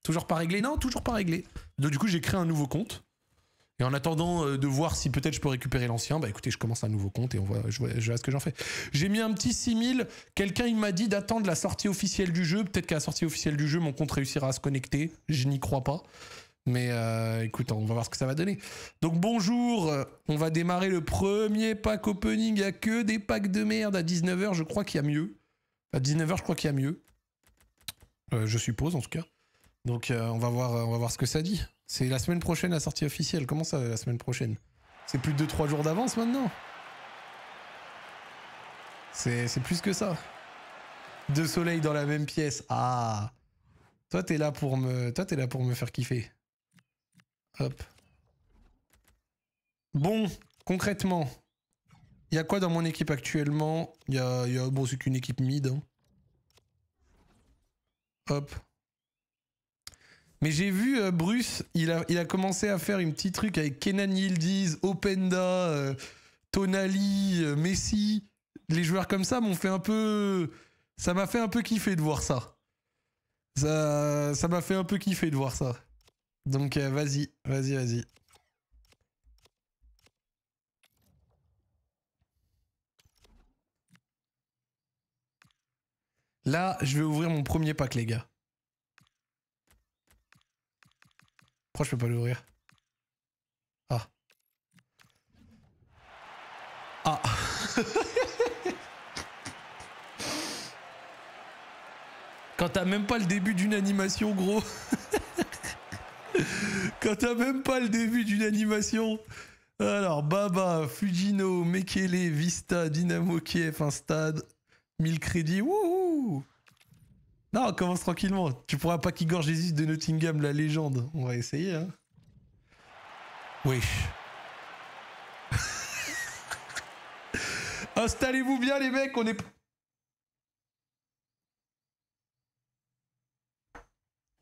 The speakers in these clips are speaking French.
Toujours pas réglé? Non, toujours pas réglé. Donc du coup, j'ai créé un nouveau compte. Et en attendant de voir si peut-être je peux récupérer l'ancien, bah écoutez, je commence un nouveau compte et je vois ce que j'en fais. J'ai mis un petit 6000. Quelqu'un, il m'a dit d'attendre la sortie officielle du jeu. Peut-être qu'à la sortie officielle du jeu, mon compte réussira à se connecter. Je n'y crois pas. Mais écoute, on va voir ce que ça va donner. Donc bonjour, on va démarrer le premier pack opening. Il n'y a que des packs de merde à 19h. Je crois qu'il y a mieux. À 19h, je crois qu'il y a mieux. Je suppose, en tout cas. Donc on va voir ce que ça dit. C'est la semaine prochaine la sortie officielle. Comment ça, la semaine prochaine? C'est plus de 2-3 jours d'avance maintenant. C'est plus que ça. Deux soleils dans la même pièce. Ah. Toi, t'es là pour me faire kiffer. Hop. Bon, concrètement, il y a quoi dans mon équipe actuellement? Bon, c'est qu'une équipe mid. Hein. Hop. Mais j'ai vu Bruce, il a commencé à faire une petite truc avec Kenan Yildiz, Openda, Tonali, Messi. Les joueurs comme ça m'ont fait un peu... Ça m'a fait un peu kiffer de voir ça. Ça m'a fait un peu kiffer de voir ça. Donc vas-y. Là, je vais ouvrir mon premier pack, les gars. Pourquoi je peux pas l'ouvrir? Ah. Ah. Quand t'as même pas le début d'une animation, gros. Quand t'as même pas le début d'une animation. Alors, Baba, Fujino, Mekele, Vista, Dynamo Kiev, un stade, 1000 crédits. Wouhou! Non, on commence tranquillement. Tu pourras pas qu'Igor Jesus de Nottingham, la légende. On va essayer, hein. Wesh. Installez-vous bien, les mecs, on est...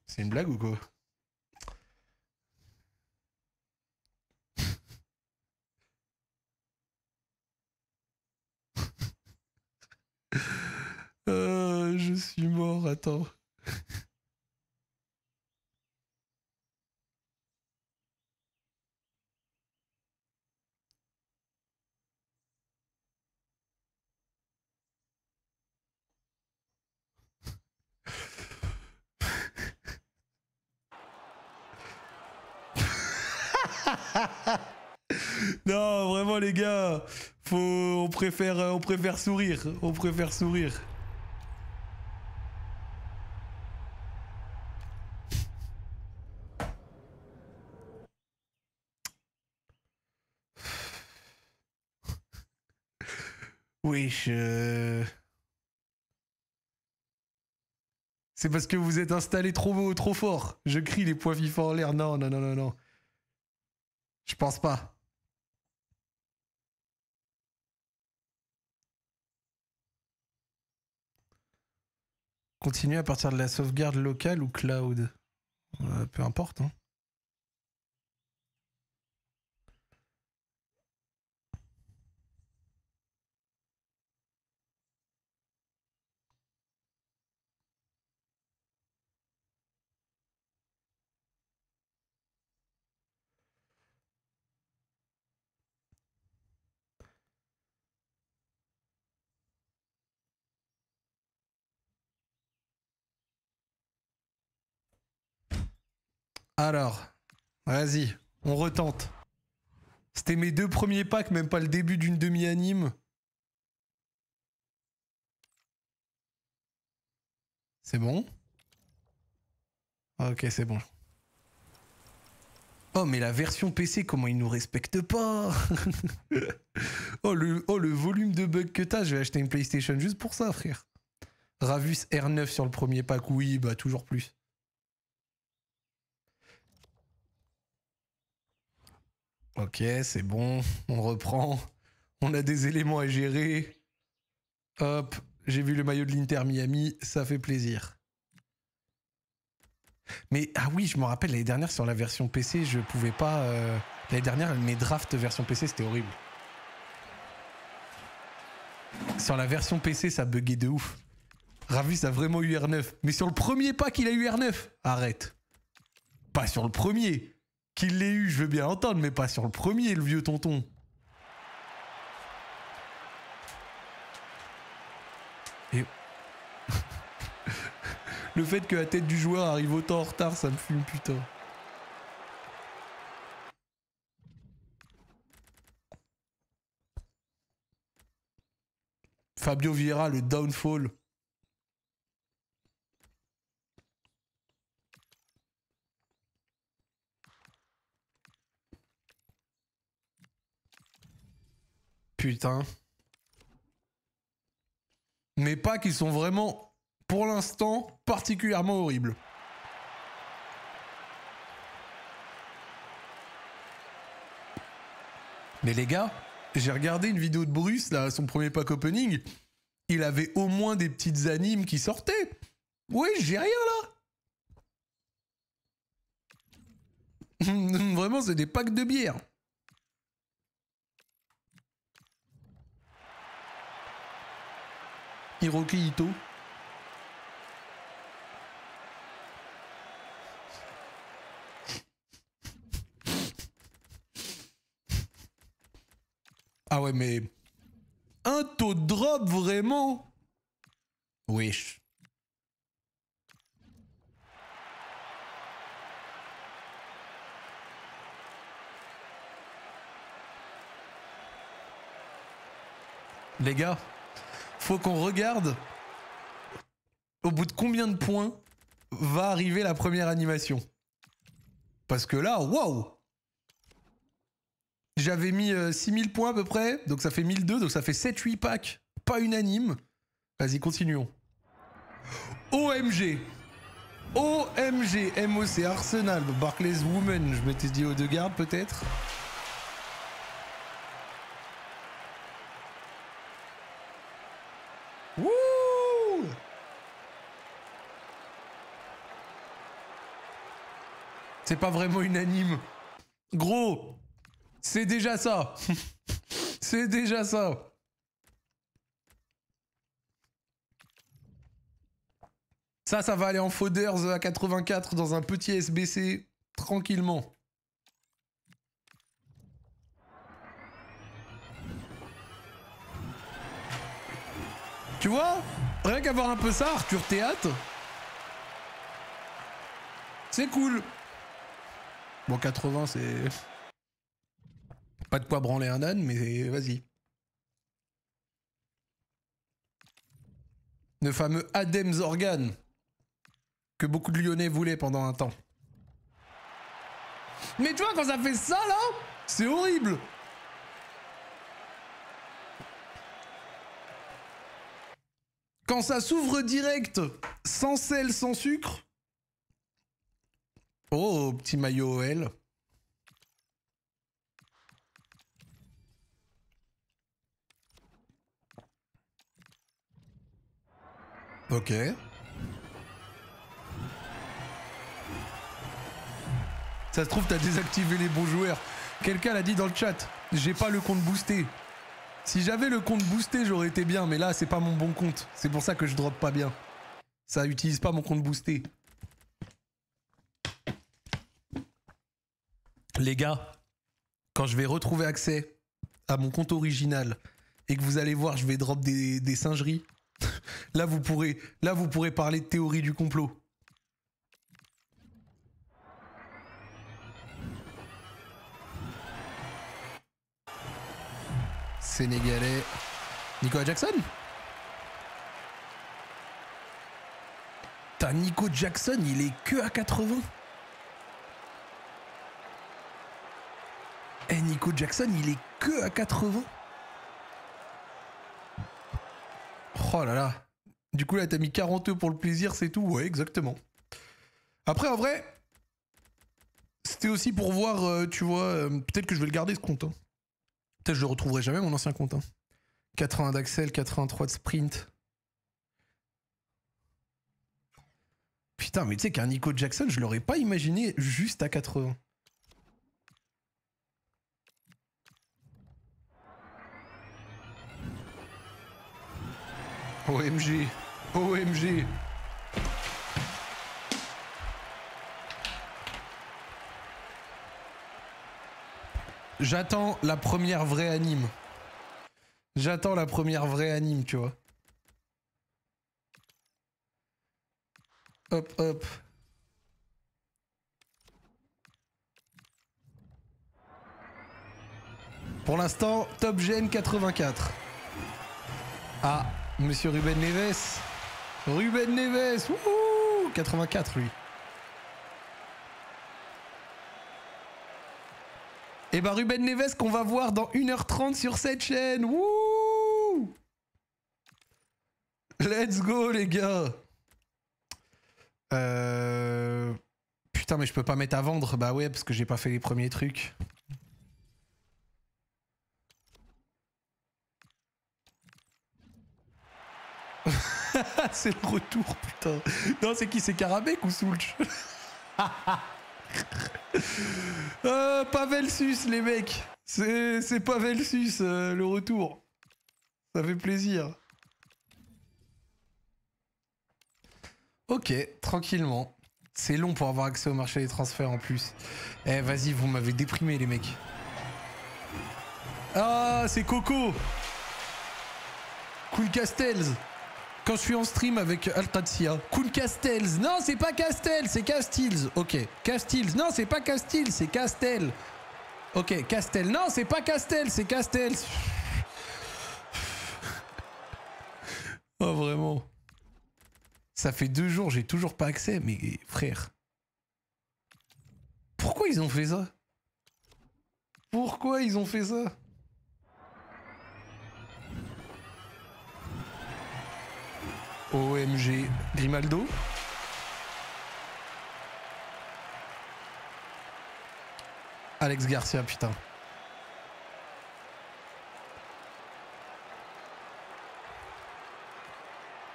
C'est une blague ou quoi? Je suis mort, attends. Non, vraiment les gars, on préfère sourire, on préfère sourire. Wesh. C'est parce que vous êtes installé trop fort. Je crie les points FIFA en l'air. Non. Je pense pas. Continuer à partir de la sauvegarde locale ou cloud. Peu importe. Hein. Alors, vas-y, on retente. C'était mes 2 premiers packs, même pas le début d'une demi-anime. C'est bon? Ok, c'est bon. Oh, mais la version PC, comment il nous respecte pas? oh, le volume de bugs que t'as, je vais acheter une PlayStation juste pour ça, frère. Ravus R9 sur le premier pack, oui, bah toujours plus. Ok, c'est bon, on reprend. On a des éléments à gérer. Hop, j'ai vu le maillot de l'Inter Miami, ça fait plaisir. Mais ah oui, je me rappelle l'année dernière sur la version PC, je pouvais pas... L'année dernière, mes drafts version PC, c'était horrible. Sur la version PC, ça buguait de ouf. Ravis a vraiment eu R9. Mais sur le premier pack, il a eu R9. Arrête. Pas sur le premier. Qu'il l'ait eu, je veux bien l'entendre, mais pas sur le premier, le vieux tonton. Et... le fait que la tête du joueur arrive autant en retard, ça me fume, putain. Fabio Vieira, le downfall. Putain. Mais pas qu'ils sont vraiment, pour l'instant, particulièrement horribles. Mais les gars, j'ai regardé une vidéo de Bruce, là, son premier pack opening. Il avait au moins des petites animes qui sortaient. Oui, j'ai rien là. Vraiment, c'est des packs de bière. Hiroki Ito. Ah ouais, mais... un taux de drop, vraiment? Wesh. Les gars, faut qu'on regarde au bout de combien de points va arriver la première animation. Parce que là, waouh! J'avais mis 6000 points à peu près, donc ça fait 1002, donc ça fait 7-8 packs, pas unanime. Vas-y, continuons. OMG! OMG! MOC Arsenal, Barclays Women, je m'étais dit Odegaard peut-être. Wouh! C'est pas vraiment unanime. Gros! C'est déjà ça. C'est déjà ça. Ça va aller en Fodders à 84 dans un petit SBC tranquillement. Tu vois? Rien qu'avoir un peu ça, Arthur Théâtre. C'est cool. Bon, 80, c'est... pas de quoi branler un âne, mais vas-y. Le fameux Adem Zorgan que beaucoup de Lyonnais voulaient pendant un temps. Mais tu vois, quand ça fait ça, là, c'est horrible. Quand ça s'ouvre direct, sans sel, sans sucre. Oh, petit maillot OL. Ok. Ça se trouve, t'as désactivé les bons joueurs. Quelqu'un l'a dit dans le chat. J'ai pas le compte boosté. Si j'avais le compte boosté, j'aurais été bien. Mais là, c'est pas mon bon compte. C'est pour ça que je drop pas bien. Ça utilise pas mon compte boosté. Les gars, quand je vais retrouver accès à mon compte original et que vous allez voir, je vais drop des singeries. Là, vous pourrez parler de théorie du complot. Sénégalais. Nico Jackson? T'as Nico Jackson, il est que à 80. Eh, Nico Jackson, il est que à 80. Oh là là. Du coup, là, t'as mis 40 pour le plaisir, c'est tout. Ouais, exactement. Après, en vrai, c'était aussi pour voir, tu vois, peut-être que je vais le garder ce compte. Hein. Peut-être que je le retrouverai jamais, mon ancien compte. Hein. 80 d'Axel, 83 de Sprint. Putain, mais tu sais qu'un Nico Jackson, je l'aurais pas imaginé juste à 80. OMG. OMG. J'attends la première vraie anime. J'attends la première vraie anime, tu vois. Hop, hop. Pour l'instant, Top Gen 84. Ah, monsieur Ruben Neves. Ruben Neves, wouhou, 84 lui. Et bah Ruben Neves qu'on va voir dans 1h30 sur cette chaîne. Wouh! Let's go les gars. Putain mais je peux pas mettre à vendre. Bah ouais parce que j'ai pas fait les premiers trucs. C'est le retour, putain. Non, c'est qui? C'est Karabek ou Soulch? Pavelsus, les mecs. C'est Pavelsus, le retour. Ça fait plaisir. Ok, tranquillement. C'est long pour avoir accès au marché des transferts en plus. Eh, vas-y, vous m'avez déprimé, les mecs. Ah, c'est Coco. Cool Castells. Quand je suis en stream avec Altatia. Cool Castells. Non, c'est pas Castel, c'est Castils. Ok. Castils. Non, c'est pas Castils, c'est Castel. Ok, Castel. Non, c'est pas Castel, c'est Castels. Oh, vraiment. Ça fait 2 jours, j'ai toujours pas accès. Mais frère. Pourquoi ils ont fait ça? Pourquoi ils ont fait ça? OMG. Grimaldo. Alex Garcia, putain.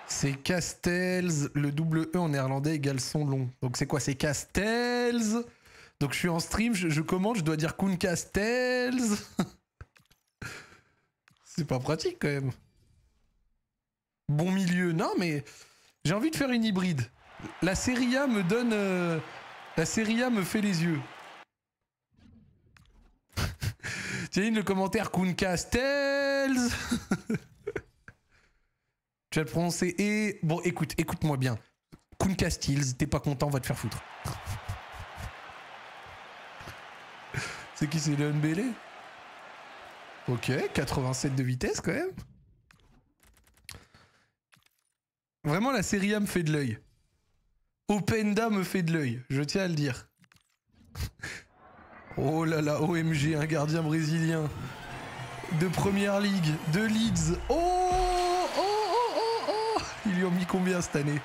C'est Castells. Le double E en néerlandais égale son long. Donc c'est quoi? C'est Castells. Donc je suis en stream, je commande, je dois dire Koen Castells. C'est pas pratique quand même. Bon milieu, non mais j'ai envie de faire une hybride. La Serie A me donne... La Serie A me fait les yeux. Tiens, le commentaire Koen Castells. Tu vas le prononcer et... Bon, écoute-moi bien. Koen Castells, t'es pas content, on va te faire foutre. C'est qui? C'est Léon Bélé? Ok, 87 de vitesse quand même. Vraiment, la Serie A me fait de l'œil. Openda me fait de l'œil, je tiens à le dire. Oh là là, OMG, un gardien brésilien. De Première Ligue, de Leeds. Oh. Ils lui ont mis combien cette année?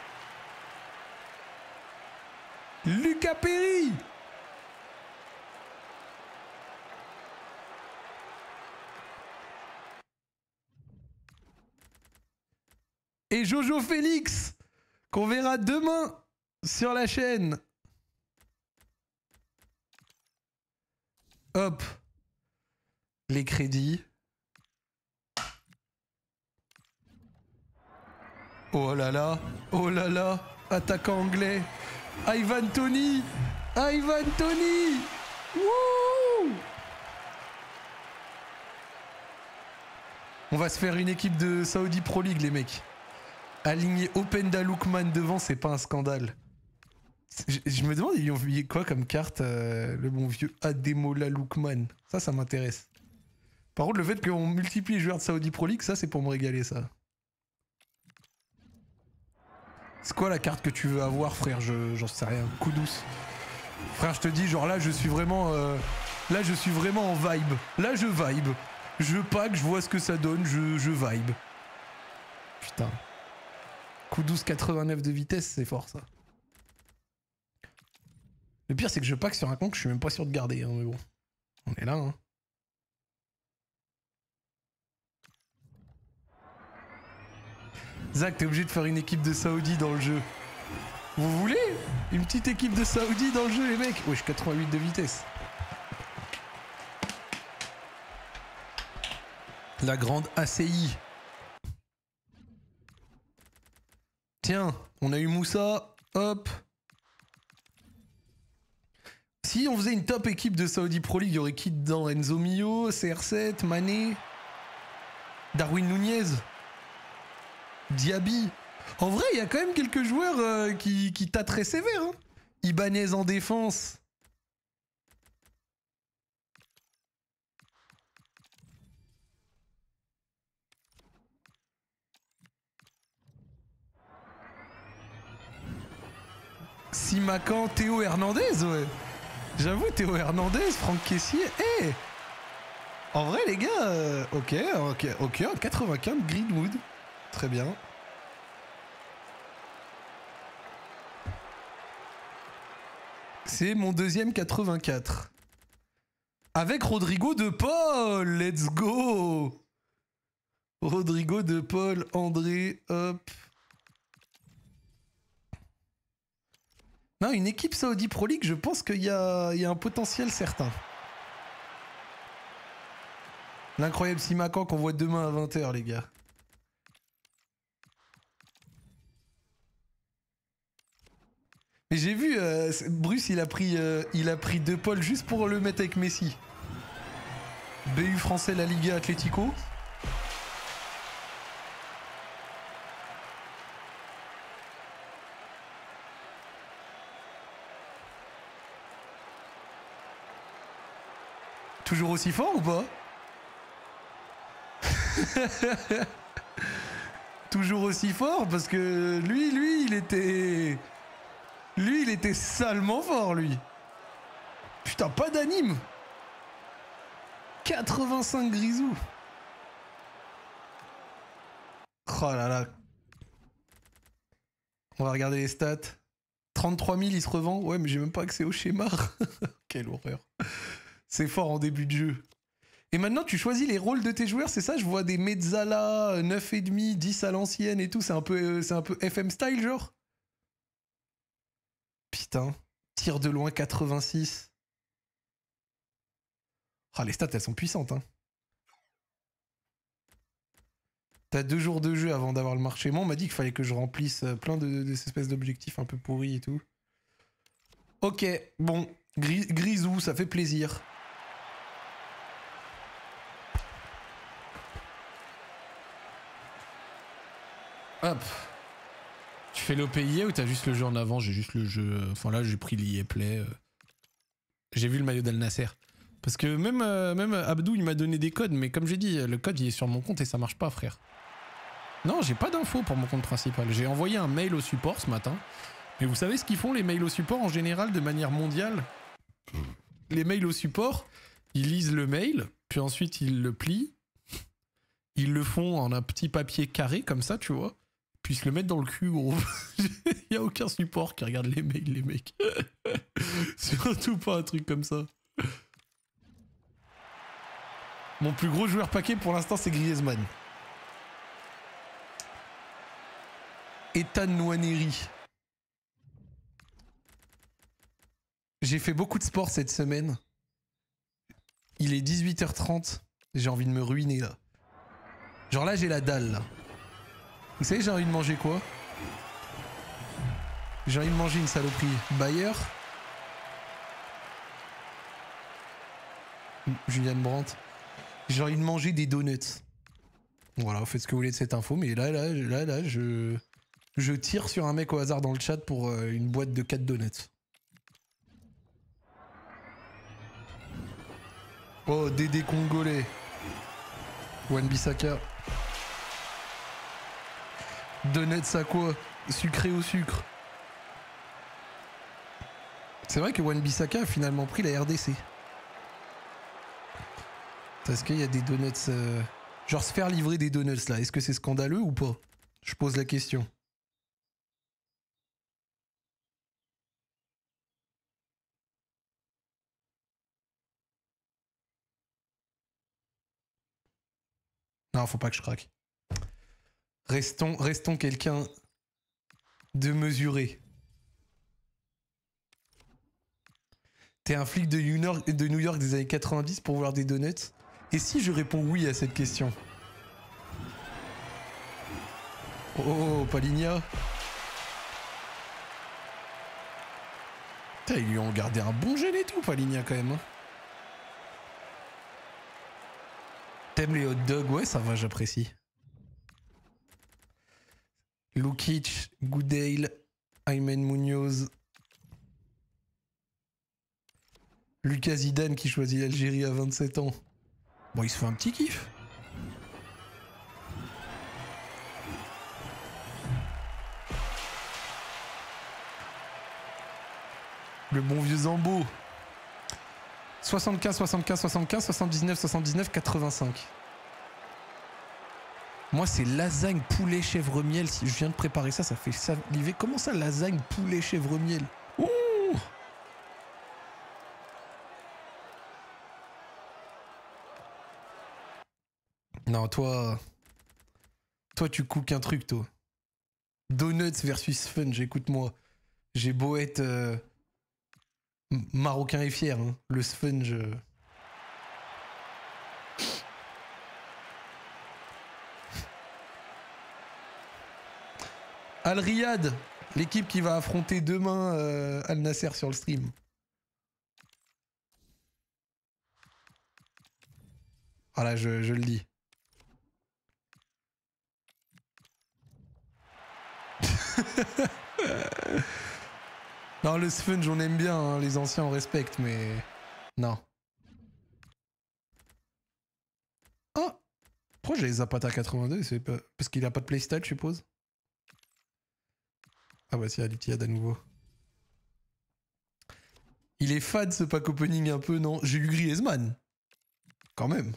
Lucas Perry. Et Jojo Félix, qu'on verra demain sur la chaîne. Hop. Les crédits. Oh là là. Oh là là. Attaquant anglais. Ivan Toney. Ivan Toney. Wouh. On va se faire une équipe de Saudi Pro League, les mecs. Aligner Openda Lookman devant, c'est pas un scandale. Je me demande, ils ont envoyé quoi comme carte, le bon vieux Ademola Lookman. Ça m'intéresse. Par contre, le fait qu'on multiplie les joueurs de Saudi Pro League, ça, c'est pour me régaler, ça. C'est quoi la carte que tu veux avoir, frère? J'en sais rien. Coup douce. Frère, je te dis, genre là, je suis vraiment... là, je suis vraiment en vibe. Là, je vibe. Je pack, je vois ce que ça donne, je vibe. Putain. Coup 12, 89 de vitesse, c'est fort ça. Le pire, c'est que je pack sur un compte que je suis même pas sûr de garder, hein, mais bon. On est là, hein. Zach, t'es obligé de faire une équipe de Saoudi dans le jeu. Vous voulez une petite équipe de Saoudi dans le jeu, les mecs? Wesh, 88 de vitesse. La grande ACI. Tiens, on a eu Moussa. Hop. Si on faisait une top équipe de Saudi Pro League, il y aurait qui dedans? Enzo Mio, CR7, Mané, Darwin Nunez, Diaby. En vrai, il y a quand même quelques joueurs qui tâtent très sévère. Hein. Ibanez en défense. Simacan, Théo Hernandez, ouais. J'avoue, Théo Hernandez, Franck Caissier. Hey, en vrai, les gars, ok, 95 Greenwood. Très bien. C'est mon deuxième 84. Avec Rodrigo de Paul. Let's go. Rodrigo de Paul, André, hop. Non, une équipe Saudi Pro League, je pense qu'il y a un potentiel certain. L'incroyable Simacan qu'on voit demain à 20 h, les gars. Mais j'ai vu, Bruce, il a pris De Paul juste pour le mettre avec Messi. BU français, la Liga Atlético. Toujours aussi fort ou pas? Toujours aussi fort parce que lui, il était... Lui, il était salement fort, lui. Putain, pas d'anime. 85 Grisou. Oh là là. On va regarder les stats. 33 000, il se revend. Ouais, mais j'ai même pas accès au schéma. Quelle horreur. C'est fort en début de jeu. Et maintenant, tu choisis les rôles de tes joueurs, c'est ça? Je vois des Mezzala, 9,5, 10 à l'ancienne et tout. C'est un peu FM style, genre? Putain. Tir de loin, 86. Ah, les stats, elles sont puissantes, hein. T'as 2 jours de jeu avant d'avoir le marché. Moi, on m'a dit qu'il fallait que je remplisse plein de ces espèces d'objectifs un peu pourris et tout. Ok, bon. Grisou, ça fait plaisir. Hop. Tu fais l'OPIA ou t'as juste le jeu en avant? J'ai juste le jeu... Enfin là, j'ai pris l'IA Play. J'ai vu le maillot d'Al Nasser. Parce que même Abdou, il m'a donné des codes, mais comme j'ai dit, le code, il est sur mon compte et ça marche pas, frère. Non, j'ai pas d'infos pour mon compte principal. J'ai envoyé un mail au support ce matin. Mais vous savez ce qu'ils font, les mails au support, en général, de manière mondiale? Les mails au support, ils lisent le mail, puis ensuite ils le plient. Ils le font en un petit papier carré, comme ça, tu vois. Puis ils se le mettent dans le cul, gros. Il n'y a aucun support qui regarde les mails, les mecs. Surtout pas un truc comme ça. Mon plus gros joueur paquet pour l'instant, c'est Griezmann. Ethan Nwaneri. J'ai fait beaucoup de sport cette semaine. Il est 18h30. J'ai envie de me ruiner, là. Genre là, j'ai la dalle, là. Vous savez, j'ai envie de manger quoi? J'ai envie de manger une saloperie. Bayer. Julian Brandt. J'ai envie de manger des donuts. Voilà, vous faites ce que vous voulez de cette info, mais là, je tire sur un mec au hasard dans le chat pour une boîte de 4 donuts. Oh, Dédé congolais. Wan-Bissaka. Donuts à quoi? Sucré au sucre. C'est vrai que Wan-Bissaka a finalement pris la RDC. Est-ce qu'il y a des donuts... Genre se faire livrer des donuts là, est-ce que c'est scandaleux ou pas? Je pose la question. Non, faut pas que je craque. Restons quelqu'un de mesuré. T'es un flic de New York des années 90 pour voir des donuts? Et si je réponds oui à cette question? Oh, Paligna. Putain, ils lui ont gardé un bon gel et tout, Paligna, quand même. Hein. T'aimes les hot dogs? Ouais, ça va, j'apprécie. Lukic, Goodale, Ayman Munoz. Lucas Zidane qui choisit l'Algérie à 27 ans. Bon, il se fait un petit kiff. Le bon vieux Zambo. 75, 75, 75, 79, 79, 85. Moi, c'est lasagne, poulet, chèvre, miel. Si je viens de préparer ça, ça fait saliver. Comment ça, lasagne, poulet, chèvre, miel? Ouh! Non, toi... Toi, tu cookes un truc, toi. Donuts versus Funge, écoute-moi. J'ai beau être marocain et fier, hein. Le Sponge... Al Riyad, l'équipe qui va affronter demain Al Nasser sur le stream. Voilà, je le dis. Non, le Sponge, on aime bien, hein, les anciens on respecte, mais... Non. Ah! Pourquoi j'ai Zapata 82? C'est pas... Parce qu'il a pas de playstyle, je suppose? Ah bah si, Alitiad à nouveau. Il est fade ce pack opening un peu, non? J'ai eu Griezmann. Quand même.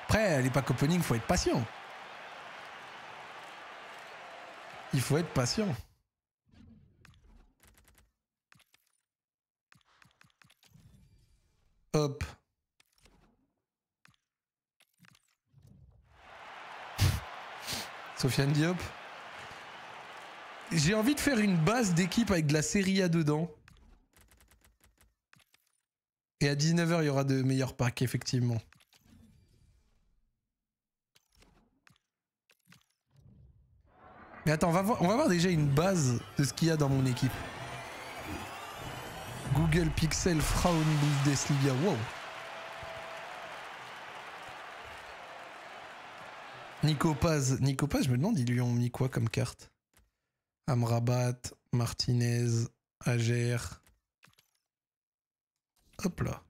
Après, les pack opening, faut être patient. Il faut être patient. Hop. Sofiane Diop. J'ai envie de faire une base d'équipe avec de la Serie A dedans. Et à 19 h, il y aura de meilleurs packs, effectivement. Mais attends, on va voir déjà une base de ce qu'il y a dans mon équipe. Google Pixel Frauen Bundesliga. Wow. Nico Paz, je me demande, ils lui ont mis quoi comme carte? Amrabat, Martinez, Ager. Hop là.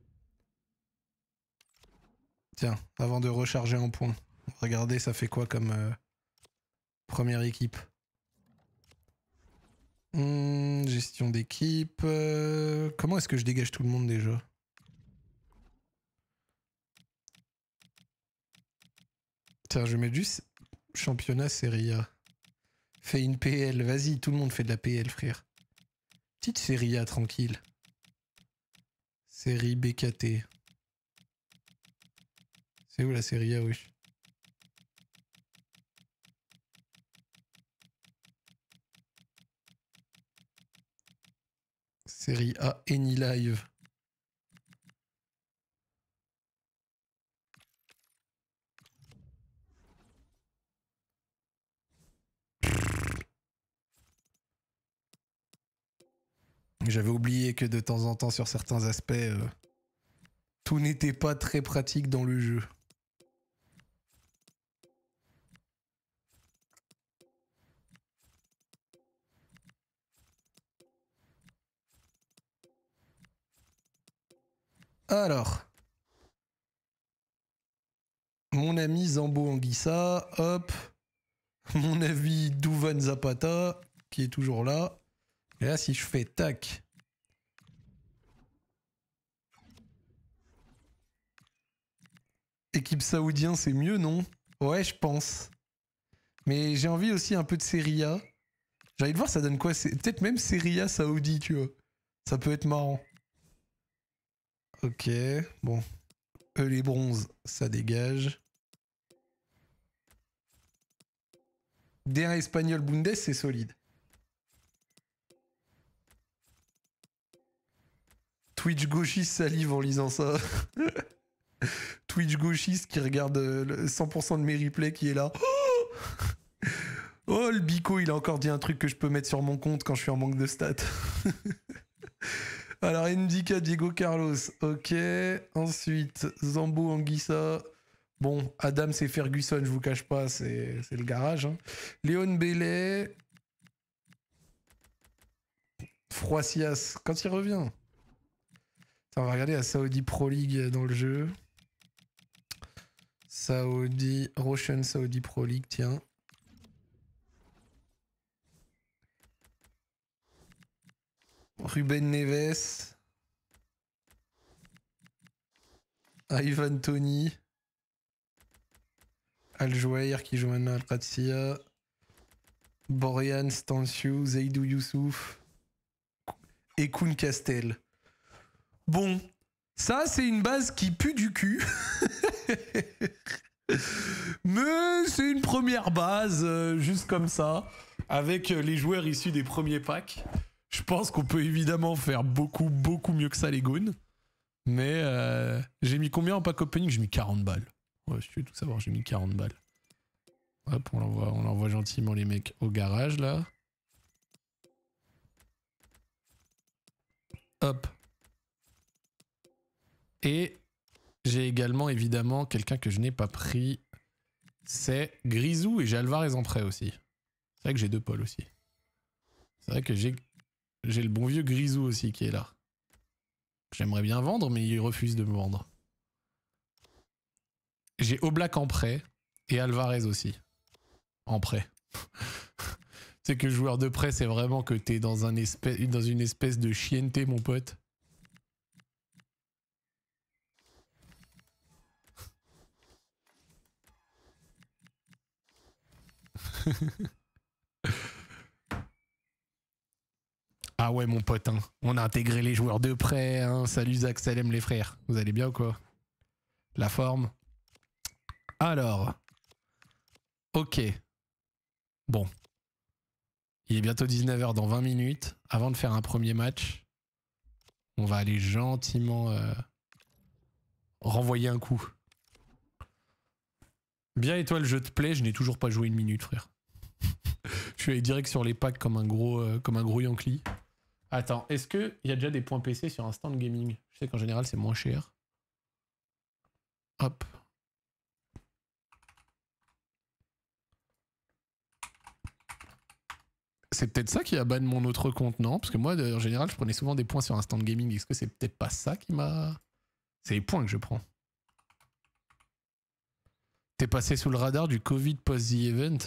Tiens, avant de recharger en points. Regardez, ça fait quoi comme première équipe? Gestion d'équipe. Comment est-ce que je dégage tout le monde déjà? Tiens, je vais mettre juste championnat Serie A. Fais une PL, vas-y, tout le monde fait de la PL, frère. Petite Serie A tranquille. Série BKT. C'est où la Serie A, oui? Série A Any Live. J'avais oublié que de temps en temps, sur certains aspects, tout n'était pas très pratique dans le jeu. Alors, mon ami Zambo Anguissa, hop, mon ami Douvan Zapata, qui est toujours là. Et là, si je fais tac. Équipe saoudien, c'est mieux, non? Ouais, je pense. Mais j'ai envie aussi un peu de Serie A. J'ai envie de voir ça donne quoi. Peut-être même Serie A Saoudi, tu vois. Ça peut être marrant. Ok, bon. Eux, les bronzes, ça dégage. D1 espagnol Bundes, c'est solide. Twitch gauchiste salive en lisant ça. Twitch gauchiste qui regarde 100% de mes replays qui est là. Oh, le bico, il a encore dit un truc que je peux mettre sur mon compte quand je suis en manque de stats. Alors, Ndika, Diego Carlos. Ok. Ensuite, Zambo, Anguissa. Bon, Adam, c'est Ferguson, je vous cache pas, c'est le garage. Hein. Léon Bellet. Froisias, quand il revient. Attends, on va regarder la Saudi Pro League dans le jeu. Roshan Saudi Pro League, tiens. Ruben Neves. Ivan Tony. Al-Jouair qui joue maintenant à Al-Qadsiya. Borian Stanciu, Zaidou Youssouf. Et Koun Castel. Bon, ça c'est une base qui pue du cul. Mais c'est une première base, juste comme ça, avec les joueurs issus des premiers packs. Je pense qu'on peut évidemment faire beaucoup mieux que ça, les goons. Mais j'ai mis combien en pack opening? J'ai mis 40 balles. Ouais, si tu veux tout savoir, j'ai mis 40 balles. Hop, on envoie gentiment les mecs au garage, là. Hop. Et j'ai également, évidemment, quelqu'un que je n'ai pas pris. C'est Grisou et j'ai Alvarez en prêt aussi. C'est vrai que j'ai 2 Paul aussi. C'est vrai que j'ai le bon vieux Grisou aussi qui est là. J'aimerais bien vendre, mais il refuse de me vendre. J'ai Oblak en prêt et Alvarez aussi. En prêt. C'est que joueur de prêt, c'est vraiment que t'es dans une espèce de chienneté, mon pote. Ah ouais, mon pote, hein. On a intégré les joueurs de prêt. Hein. Salut Zach, salam les frères. Vous allez bien ou quoi? La forme. Alors. Ok. Bon. Il est bientôt 19h dans 20 minutes. Avant de faire un premier match, on va aller gentiment renvoyer un coup. Bien et toi le jeu te plaît? Je n'ai toujours pas joué 1 minute, frère. Je suis allé direct sur les packs comme un gros Yankee. Attends, est-ce qu'il y a déjà des points PC sur un stand gaming? Je sais qu'en général c'est moins cher. Hop. C'est peut-être ça qui a ban mon autre compte, non? Parce que moi, en général, je prenais souvent des points sur un stand gaming. Est-ce que c'est peut-être pas ça qui m'a... C'est les points que je prends. T'es passé sous le radar du Covid post-the event?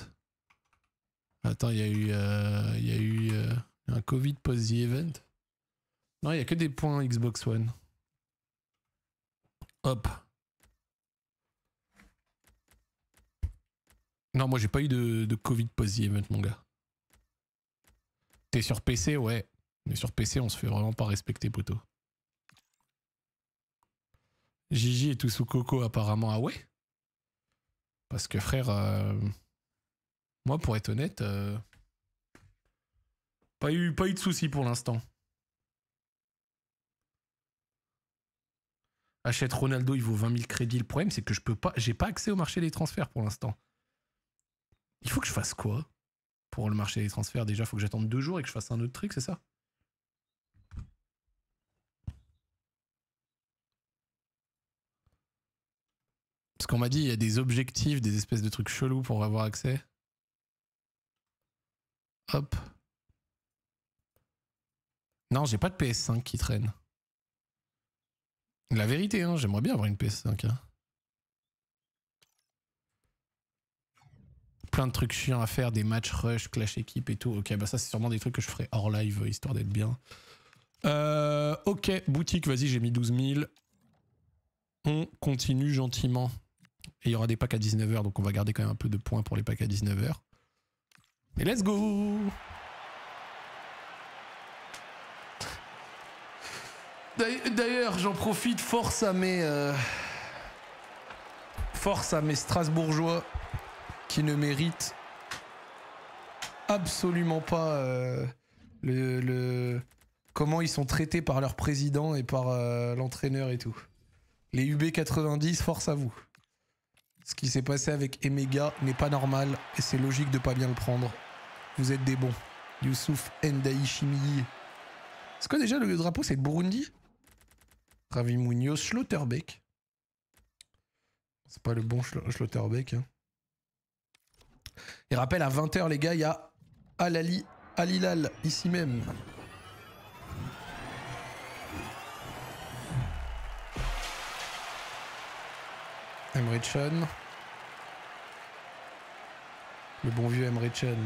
Attends, il y a eu un Covid post-the event? Non, il n'y a que des points Xbox One. Hop. Non, moi j'ai pas eu de Covid post-the event, mon gars. T'es sur PC, ouais. Mais sur PC, on se fait vraiment pas respecter, poteau. Gigi est tout sous coco, apparemment. Ah ouais? Parce que, frère, moi, pour être honnête, pas eu de soucis pour l'instant. Achète Ronaldo, il vaut 20 000 crédits. Le problème, c'est que j'ai pas accès au marché des transferts pour l'instant. Il faut que je fasse quoi pour le marché des transferts? Déjà, il faut que j'attende 2 jours et que je fasse un autre truc, c'est ça? Parce qu'on m'a dit, il y a des objectifs, des espèces de trucs chelous pour avoir accès. Hop. Non, j'ai pas de PS5 qui traîne. La vérité, hein, j'aimerais bien avoir une PS5. Hein. Plein de trucs chiants à faire, des matchs rush, clash équipe et tout. Ok, bah ça c'est sûrement des trucs que je ferai hors live, histoire d'être bien. Ok, boutique, vas-y, j'ai mis 12 000. On continue gentiment. Et il y aura des packs à 19h, donc on va garder quand même un peu de points pour les packs à 19h. Et let's go! D'ailleurs, j'en profite, force à mes Strasbourgeois qui ne méritent absolument pas comment ils sont traités par leur président et par l'entraîneur et tout. Les UB90, force à vous. Ce qui s'est passé avec Emega n'est pas normal et c'est logique de pas bien le prendre. Vous êtes des bons. Youssouf Ndaï Chimili. C'est quoi déjà le drapeau? C'est le Burundi? Ravi Munoz, Schlotterbeck. C'est pas le bon Schlotterbeck. Hein. Et rappel, à 20h, les gars, il y a Al Hilal, ici même. Emre Can. Le bon vieux Emre Can.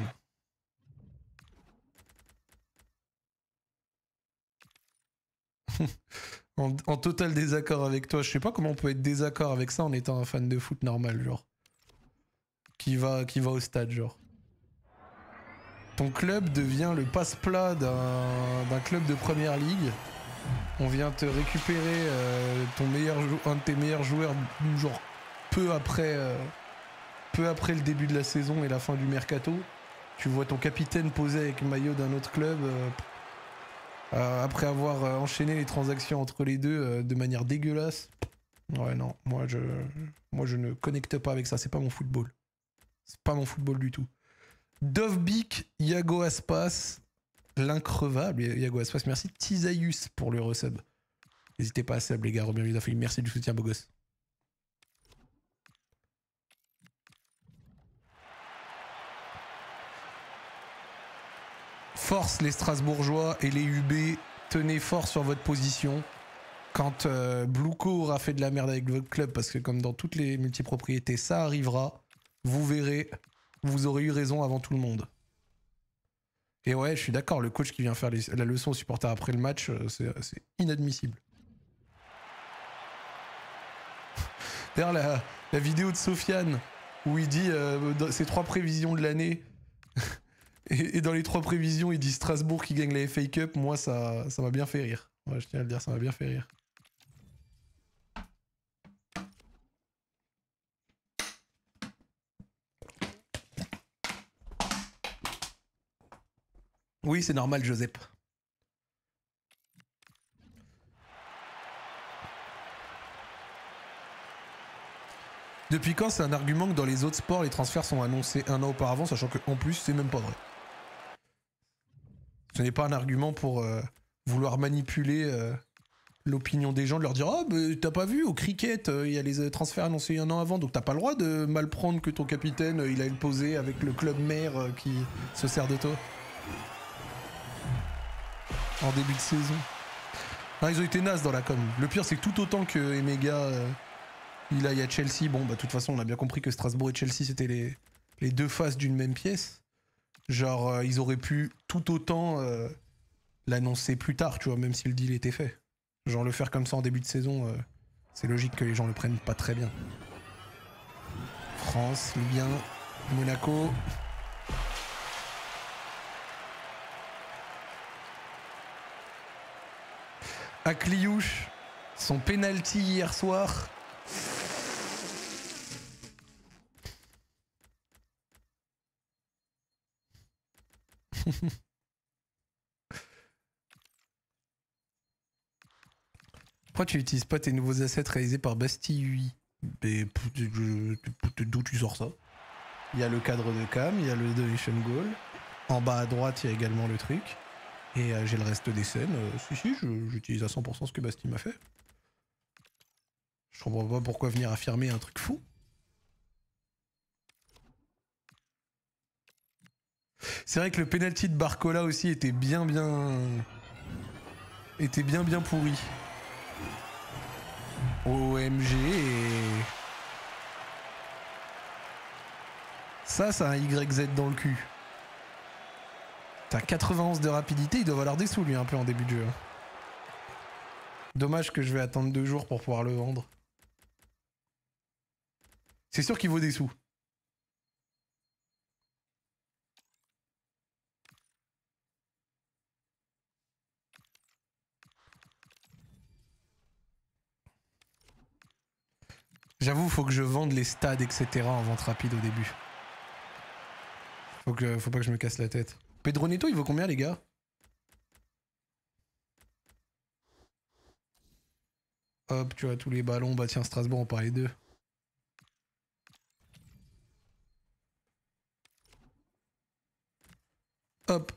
En total désaccord avec toi. Je sais pas comment on peut être désaccord avec ça en étant un fan de foot normal, genre. Qui va au stade, genre. Ton club devient le passe-plat d'un club de première ligue. On vient te récupérer un de tes meilleurs joueurs, genre peu après le début de la saison et la fin du mercato. Tu vois ton capitaine posé avec le maillot d'un autre club après avoir enchaîné les transactions entre les deux de manière dégueulasse. Ouais, non, moi je ne connecte pas avec ça, c'est pas mon football. C'est pas mon football du tout. Dovbik, Iago Aspas, l'increvable Iago Aspas, merci. Tisaïus pour le resub. N'hésitez pas à sub les gars, Robin Ludafili, merci du soutien beau gosse. Force les Strasbourgeois et les UB, tenez fort sur votre position. Quand Bluco aura fait de la merde avec votre club, parce que comme dans toutes les multipropriétés, ça arrivera, vous verrez, vous aurez eu raison avant tout le monde. Et ouais, je suis d'accord, le coach qui vient faire la leçon aux supporters après le match, c'est inadmissible. D'ailleurs, la vidéo de Sofiane, où il dit ses 3 prévisions de l'année, et dans les 3 prévisions, il dit Strasbourg qui gagne la FA Cup, moi ça m'a bien fait rire. Ouais, je tiens à le dire, ça m'a bien fait rire. Oui, c'est normal, Joseph. Depuis quand c'est un argument que dans les autres sports, les transferts sont annoncés un an auparavant, sachant qu'en plus, c'est même pas vrai. Ce n'est pas un argument pour vouloir manipuler l'opinion des gens, de leur dire « Oh, mais t'as pas vu, au cricket, il y a les transferts annoncés un an avant, donc t'as pas le droit de mal prendre que ton capitaine, il a le posé avec le club mère qui se sert de toi. » En début de saison. Non, ils ont été nazes dans la com. Le pire, c'est que tout autant que Emega, il aille à Chelsea, bon, bah, de toute façon, on a bien compris que Strasbourg et Chelsea, c'était les deux faces d'une même pièce. Genre, ils auraient pu tout autant l'annoncer plus tard, tu vois, même si le deal était fait. Genre, le faire comme ça en début de saison, c'est logique que les gens le prennent pas très bien. France, Ligue 1, Monaco. Akliouche, son penalty hier soir. Pourquoi tu n'utilises pas tes nouveaux assets réalisés par Bastille UI? D'où tu sors ça? Il y a le cadre de cam, il y a le donation goal. En bas à droite, il y a également le truc. Et j'ai le reste des scènes. Si, j'utilise à 100% ce que Bastille m'a fait. Je comprends pas pourquoi venir affirmer un truc fou. C'est vrai que le penalty de Barcola aussi était bien pourri. OMG et... Ça a un YZ dans le cul. T'as 91 de rapidité, il doit valoir des sous lui un peu en début de jeu. Dommage que je vais attendre 2 jours pour pouvoir le vendre. C'est sûr qu'il vaut des sous. J'avoue, faut que je vende les stades, etc. en vente rapide au début. Faut pas que je me casse la tête. Pedro Neto, il vaut combien, les gars? Hop, tu vois, tous les ballons. Bah tiens, Strasbourg, on parlait d'eux. Hop.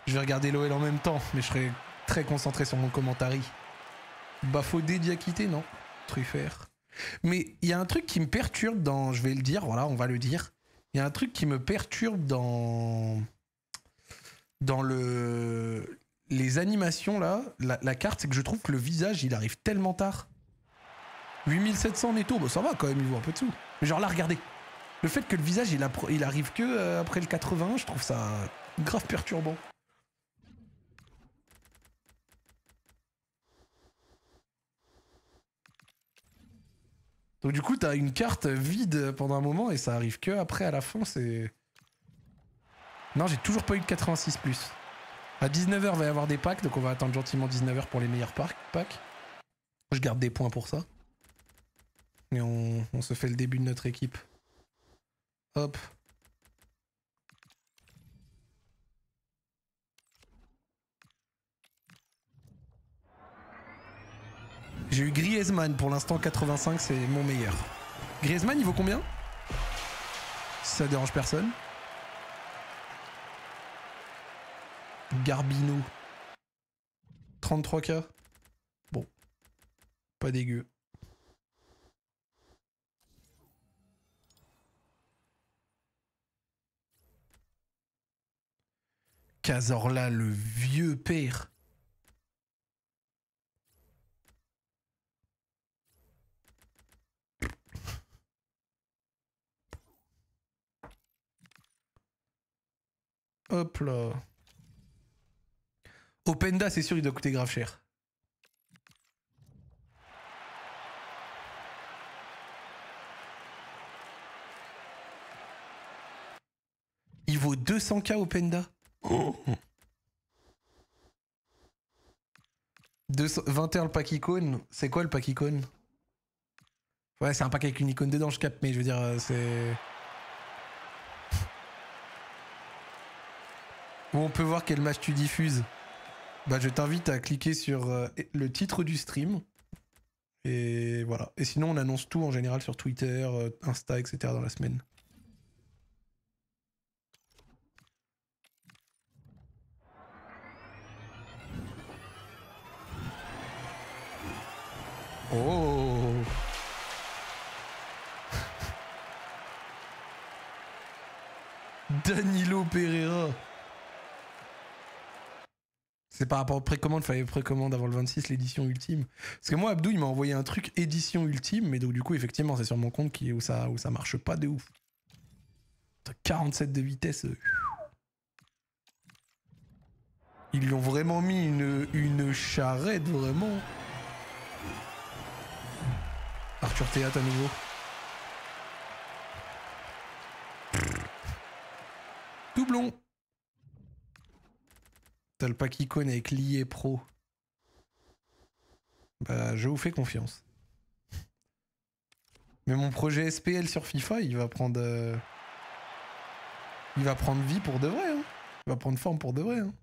Je vais regardé l'OL en même temps, mais je serais très concentré sur mon commentary. Bafodé, Diakité, non. Truffert. Mais il y a un truc qui me perturbe dans... Je vais le dire, voilà, on va le dire. Il y a un truc qui me perturbe dans les animations, là, la carte, c'est que je trouve que le visage, il arrive tellement tard. 8700 netto, bah ça va quand même, il vaut un peu de sous. Mais genre là, regardez. Le fait que le visage, il arrive que après le 80, je trouve ça grave perturbant. Donc du coup, t'as une carte vide pendant un moment et ça arrive que après à la fin, c'est... Non, j'ai toujours pas eu de 86+. À 19h, il va y avoir des packs, donc on va attendre gentiment 19h pour les meilleurs packs. Je garde des points pour ça. Et on se fait le début de notre équipe. Hop. J'ai eu Griezmann pour l'instant, 85, c'est mon meilleur. Griezmann, il vaut combien? Si ça dérange personne. Garbino. 33K. Bon. Pas dégueu. Cazorla, le vieux père. Hop là. Openda, c'est sûr, il doit coûter grave cher. Il vaut 200K Openda. Oh. 21 le pack icône. C'est quoi le pack icône? Ouais, c'est un pack avec une icône dedans, je capte, mais je veux dire, c'est... Où on peut voir quel match tu diffuses. Bah, je t'invite à cliquer sur le titre du stream. Et voilà. Et sinon, on annonce tout en général sur Twitter, Insta, etc. dans la semaine. Oh! Danilo Pereira. C'est par rapport aux précommandes, fallait précommande avant le 26, l'édition ultime. Parce que moi, Abdou, il m'a envoyé un truc édition ultime, mais donc du coup, effectivement, c'est sur mon compte où ça marche pas de ouf. 47 de vitesse. Ils lui ont vraiment mis une charrette, vraiment. Arthur Théâtre à nouveau. Doublon. T'as le pack icône avec l'IE Pro. Bah, je vous fais confiance. Mais mon projet SPL sur FIFA, il va prendre vie pour de vrai. Hein. Il va prendre forme pour de vrai. Hein.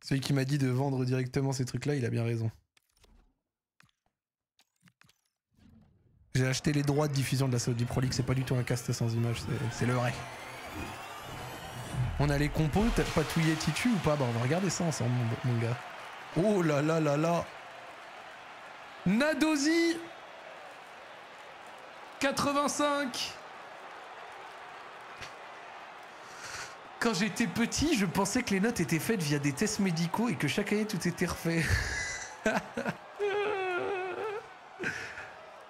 Celui qui m'a dit de vendre directement ces trucs-là, il a bien raison. J'ai acheté les droits de diffusion de la Saudi Pro League. C'est pas du tout un cast sans image, c'est le vrai. On a les compos, t'as patouillé Titu ou pas? Bah on va regarder ça ensemble mon gars. Oh là là là là. Nadozi 85. Quand j'étais petit, je pensais que les notes étaient faites via des tests médicaux et que chaque année tout était refait.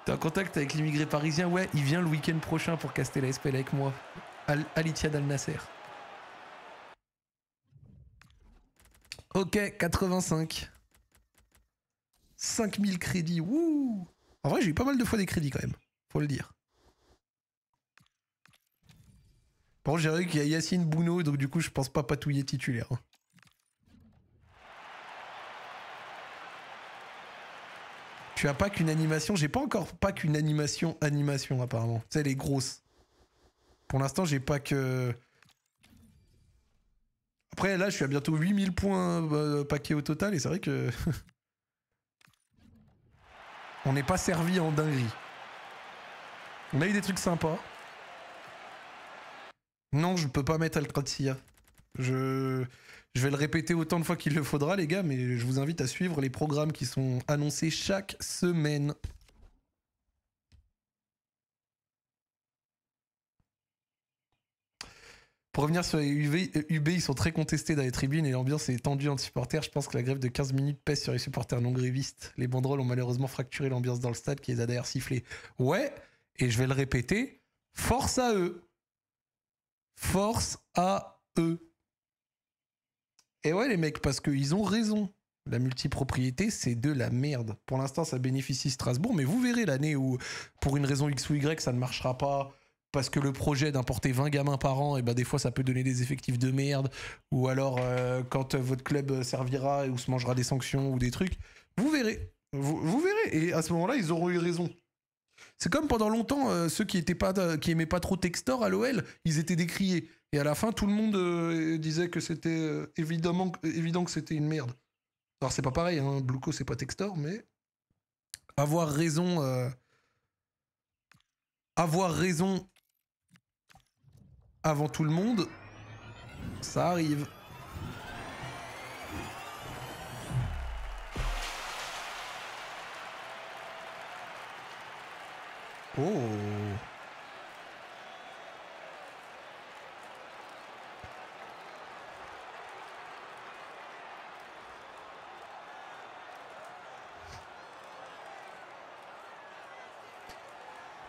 T'es en contact avec l'immigré parisien? Ouais, il vient le week-end prochain pour caster la SPL avec moi. Al-Ittihad Al-Nasser. Ok, 85. 5000 crédits, wouh! En vrai, j'ai eu pas mal de fois des crédits quand même, faut le dire. Bon, j'ai vu qu'il y a Yacine Bouno, donc du coup, je pense pas patouiller titulaire. Tu as pas qu'une animation, j'ai pas encore pas qu'une animation apparemment. Tu sais, les grosses. Pour l'instant, j'ai pas que... Après, là, je suis à bientôt 8000 points paquets au total, et c'est vrai que... On n'est pas servi en dinguerie. On a eu des trucs sympas. Non, je peux pas mettre Alcratia. Je vais le répéter autant de fois qu'il le faudra, les gars, mais je vous invite à suivre les programmes qui sont annoncés chaque semaine. Pour revenir sur les UB, ils sont très contestés dans les tribunes et l'ambiance est tendue entre supporters. Je pense que la grève de 15 minutes pèse sur les supporters non grévistes. Les banderoles ont malheureusement fracturé l'ambiance dans le stade qui les a d'ailleurs sifflés. Ouais, et je vais le répéter, force à eux. Force à eux. Et ouais les mecs, parce qu'ils ont raison. La multipropriété, c'est de la merde. Pour l'instant, ça bénéficie Strasbourg, mais vous verrez l'année où, pour une raison X ou Y, ça ne marchera pas. Parce que le projet d'importer 20 gamins par an, et ben des fois ça peut donner des effectifs de merde, ou alors quand votre club servira ou se mangera des sanctions ou des trucs, vous verrez. Vous verrez. Et à ce moment-là, ils auront eu raison. C'est comme pendant longtemps, ceux qui aimaient pas trop Textor à l'OL, ils étaient décriés. Et à la fin, tout le monde disait que c'était évident que c'était une merde. Alors c'est pas pareil, hein, Bluco c'est pas Textor, mais avoir raison avant tout le monde, ça arrive. Oh.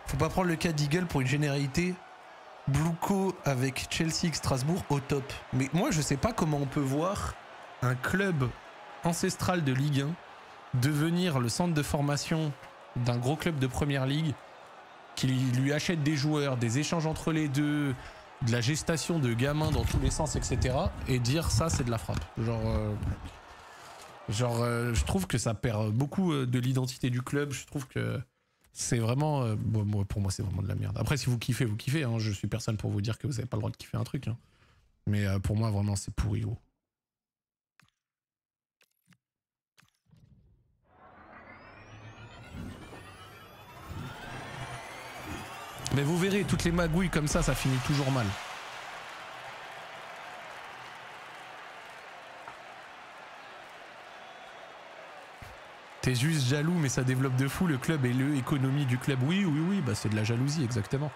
Faut pas prendre le cas d'Eagle pour une généralité. Bluco avec Chelsea et Strasbourg au top. Mais moi, je sais pas comment on peut voir un club ancestral de Ligue 1 devenir le centre de formation d'un gros club de première ligue qui lui achète des joueurs, des échanges entre les deux, de la gestation de gamins dans tous les sens, etc. et dire ça, c'est de la frappe. Je trouve que ça perd beaucoup de l'identité du club. Je trouve que c'est vraiment... pour moi, c'est vraiment de la merde. Après, si vous kiffez, vous kiffez. Hein. Je suis personne pour vous dire que vous n'avez pas le droit de kiffer un truc. Hein. Mais pour moi, vraiment, c'est pourri, gros. Mais vous verrez, toutes les magouilles comme ça finit toujours mal. T'es juste jaloux, mais ça développe de fou le club et l'économie du club. Oui, bah c'est de la jalousie, exactement.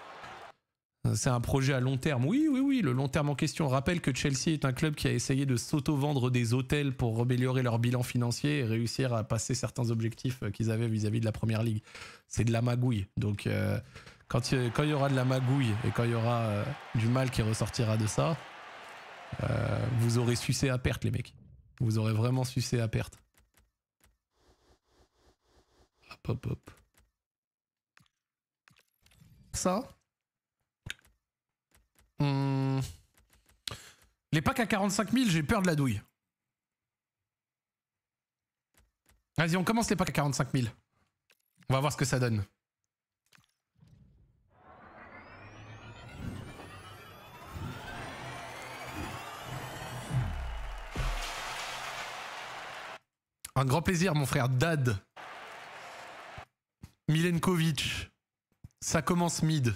C'est un projet à long terme. Oui, le long terme en question. Rappelle que Chelsea est un club qui a essayé de s'auto-vendre des hôtels pour améliorer leur bilan financier et réussir à passer certains objectifs qu'ils avaient vis-à-vis de la première ligue. C'est de la magouille. Donc, quand il y aura de la magouille et quand il y aura du mal qui ressortira de ça, vous aurez sucé à perte, les mecs. Vous aurez vraiment sucé à perte. Hop. Ça. Les packs à 45 000, j'ai peur de la douille. Vas-y, on commence les packs à 45 000. On va voir ce que ça donne. Un grand plaisir, mon frère Dad. Milenkovic. Ça commence mid.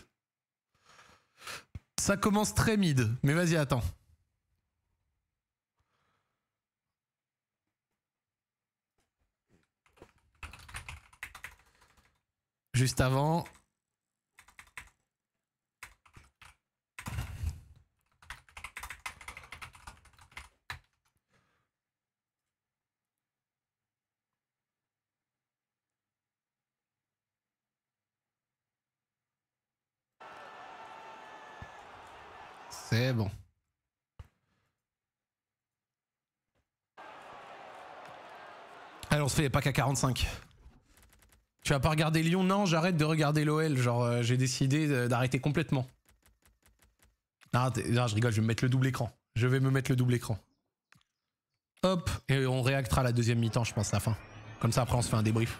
Ça commence très mid. Mais vas-y, attends. Juste avant. C'est bon. Allez, on se fait les packs à 45. Tu vas pas regarder Lyon? Non, j'arrête de regarder l'OL. Genre, j'ai décidé d'arrêter complètement. Non, je rigole, je vais me mettre le double écran. Je vais me mettre le double écran. Hop, et on réactera la deuxième mi-temps, je pense, la fin. Comme ça, après, on se fait un débrief.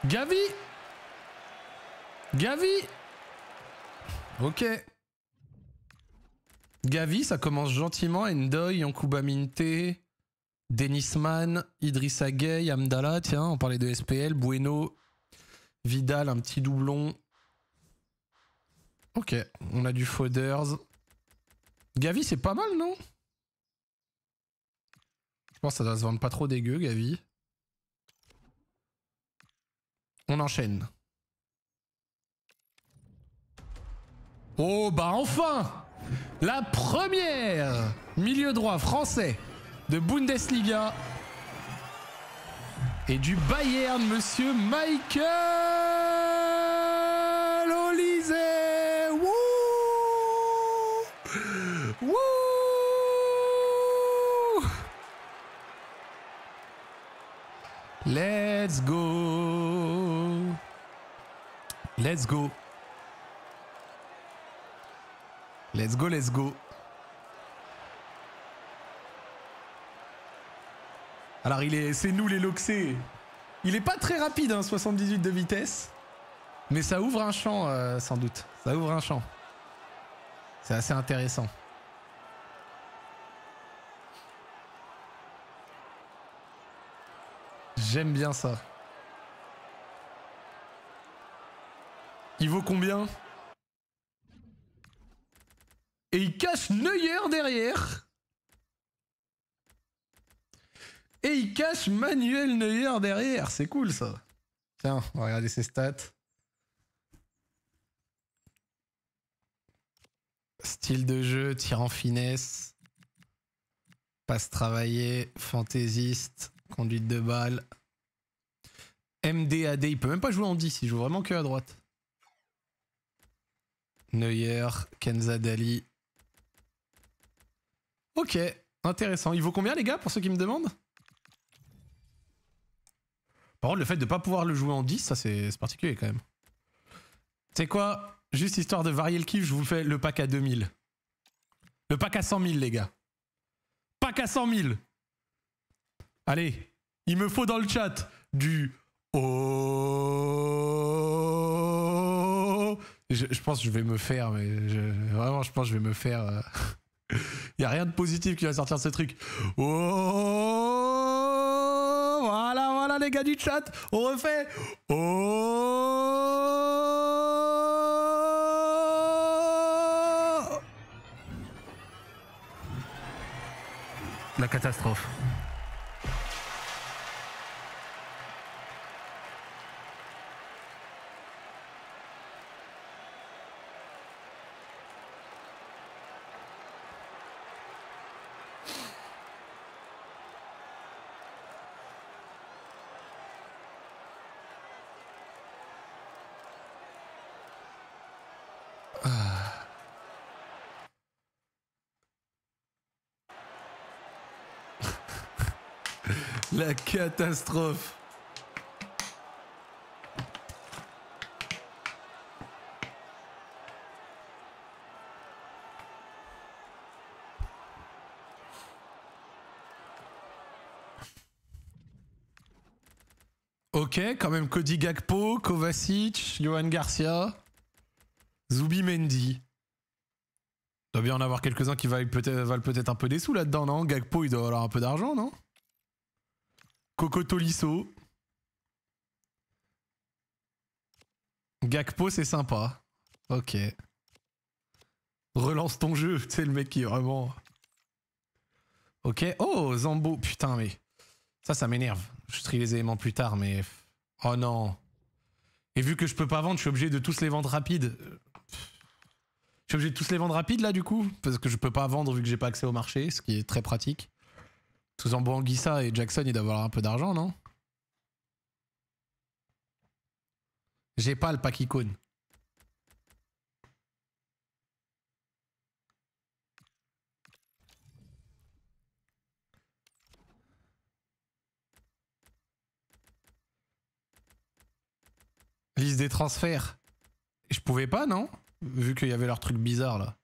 Gavi. Ok. Gavi, ça commence gentiment. Ndoye, Yankuba Minte, Dennisman, Idrissa Gueye, Amdala, tiens, on parlait de SPL, Bueno, Vidal, un petit doublon. Ok, on a du Foders. Gavi, c'est pas mal, non? Je pense que ça doit se vendre pas trop dégueu, Gavi. On enchaîne. Oh, bah enfin! La première milieu droit français de Bundesliga et du Bayern, monsieur Michael Olise. Wouh! Wouh! Let's go! Let's go! Let's go, let's go! Alors c'est nous les Loxés. Il est pas très rapide, hein, 78 de vitesse. Mais ça ouvre un champ, sans doute. Ça ouvre un champ. C'est assez intéressant. J'aime bien ça. Il vaut combien? Et il cache Neuer derrière. Et il cache Manuel Neuer derrière. C'est cool ça. Tiens, on va regarder ses stats. Style de jeu, tir en finesse. Passe travaillée, fantaisiste, conduite de balle. MDAD, il peut même pas jouer en 10, il joue vraiment que à droite. Neuer, Kenza Dali. Ok, intéressant. Il vaut combien les gars pour ceux qui me demandent? Par contre, le fait de ne pas pouvoir le jouer en 10, ça c'est particulier quand même. Tu sais quoi? Juste histoire de varier le kiff, je vous fais le pack à 2000. Le pack à 100 000 les gars. Pack à 100 000. Allez, il me faut dans le chat du... Oh. Je pense que je vais me faire, mais vraiment je pense que je vais me faire... Il n'y a rien de positif qui va sortir de ce truc. Oh, voilà, voilà les gars du chat. On refait. Oh, la catastrophe. La catastrophe. Ok, quand même Cody Gakpo, Kovacic, Johan Garcia, Zubimendi. Il doit bien en avoir quelques-uns qui valent peut-être un peu des sous là-dedans, non? Gakpo, il doit avoir un peu d'argent, non? Coco Tolisso. Gakpo, c'est sympa. Ok. Relance ton jeu. Tu sais, le mec qui est vraiment... Ok. Oh, Zambo. Putain, mais... Ça m'énerve. Je trie les éléments plus tard, mais... Oh non. Et vu que je peux pas vendre, je suis obligé de tous les vendre rapides. Je suis obligé de tous les vendre rapides, là, du coup? Parce que je peux pas vendre vu que j'ai pas accès au marché, ce qui est très pratique. Sous Zambo Anguissa et Jackson, ils doivent avoir un peu d'argent, non? J'ai pas le pack icône. Liste des transferts. Je pouvais pas, non? Vu qu'il y avait leur truc bizarre, là.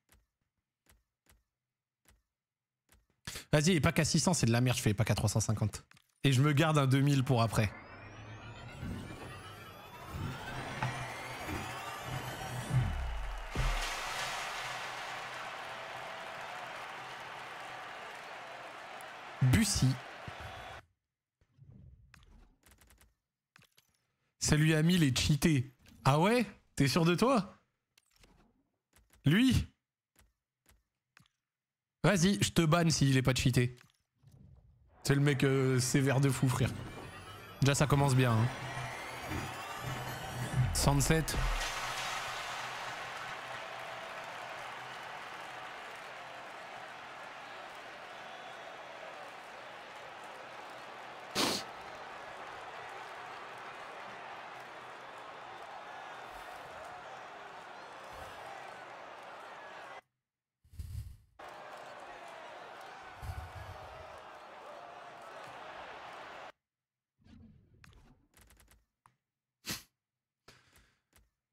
Vas-y, les packs à 600, c'est de la merde, je fais les packs à 350. Et je me garde un 2000 pour après. Bussy. Celui à 1000 est cheaté. Ah ouais? T'es sûr de toi? Lui? Vas-y, je te banne s'il est pas cheaté. C'est le mec sévère de fou, frère. Déjà, ça commence bien. Hein. Sunset.